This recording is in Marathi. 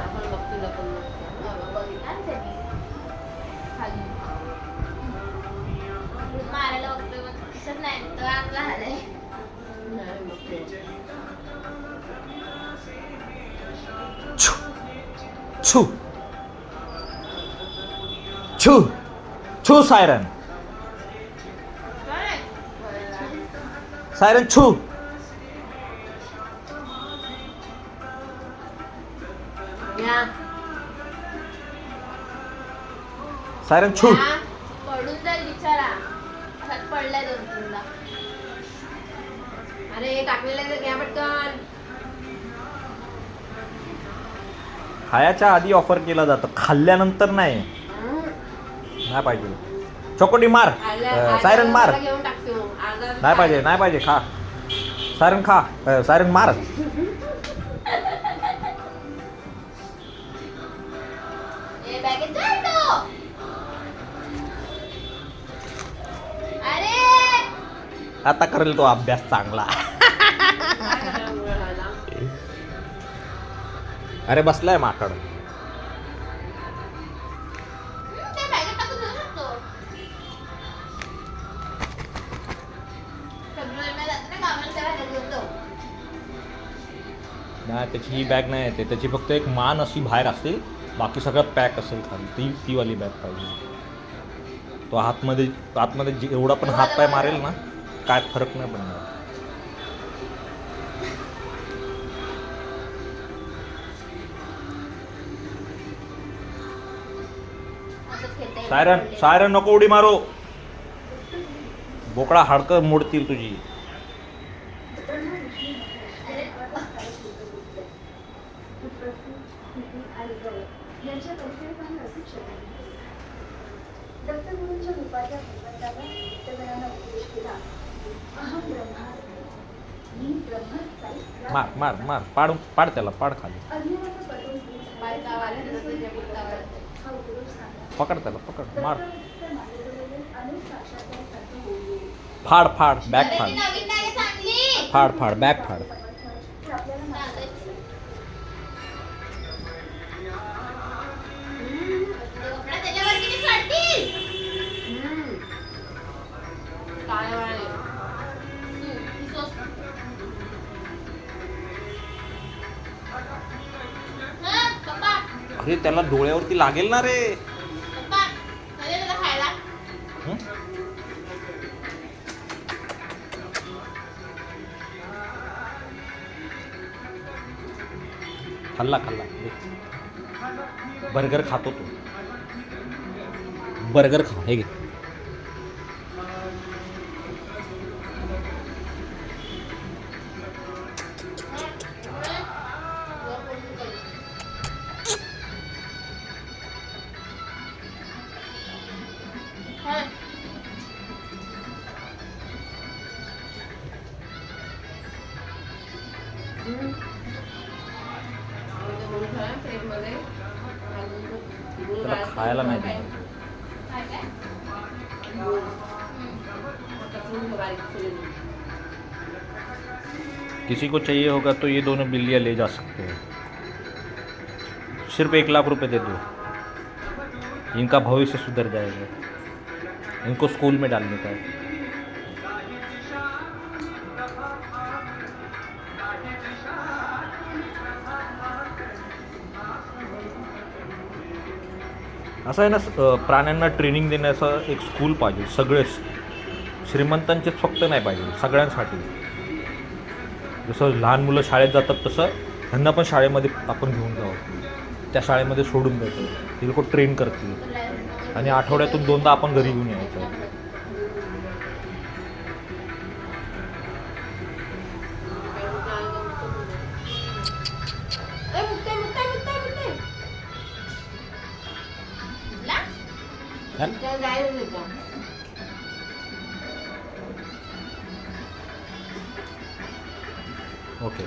आपण बघतो मारायला बघतोय मग दिसत नाही तो आतला आलाय. छू छू छू सायरन सायरन छू सायरन छू पडून जाईल बिचारा. असाच पडलाय 2-3दा. अरे टाकलेलं घ्या पटकन. खायच्या आधी ऑफर केला जातं, खाल्ल्यानंतर नाही. नाही पाहिजे. चोकोटी मार, सायरन मार. नाही पाहिजे, नाही पाहिजे. खा सायरन, खा सायरन मार. आता करेल तो अभ्यास चांगला. अरे बसलाय माकड. नाही त्याची ही बॅग नाही येते, त्याची फक्त एक मान अशी बाहेर असेल, बाकी सगळं पॅक असेल खाली. ती वाली बॅग पाहिजे. तो आतमध्ये एवढा पण हात पाय मारेल ना, काय फरक नाही पडणार. सायरन सायरन नको उडी मारो, बोकडा हाडकं मोडतील तुझी. मार मार मार, पाड त्याला, पाड खाली. पकड त्याला, पकड, मार. फाड फाड बॅग फाड, फाड फाड बॅग फाड. अरे त्याला डोळ्यावरती लागेल ना रे. खाल्ला खाल्ला. बर्गर खातो तो, बर्गर खा. हे घे. त्याला खायला नाही दिलं. किसी को चाहिए होगा तो ये दोनों बिल्लियाँ ले जा सकते हैं. सिर्फ 1 लाख रुपए दे दो, इनका भविष्य सुधर जाएगा. इनको स्कूल में डालने का है. असं आहे ना, प्राण्यांना ट्रेनिंग देण्याचं एक स्कूल पाहिजे. सगळेच श्रीमंतांचेच फक्त नाही पाहिजे, सगळ्यांसाठी. जसं लहान मुलं शाळेत जातात तसं त्यांना पण शाळेमध्ये आपण घेऊन जावं. त्या शाळेमध्ये सोडून द्यायचं, ते लोक ट्रेन करतील. आणि आठवड्यातून 2दा आपण घरी घेऊन यायचं. ओके.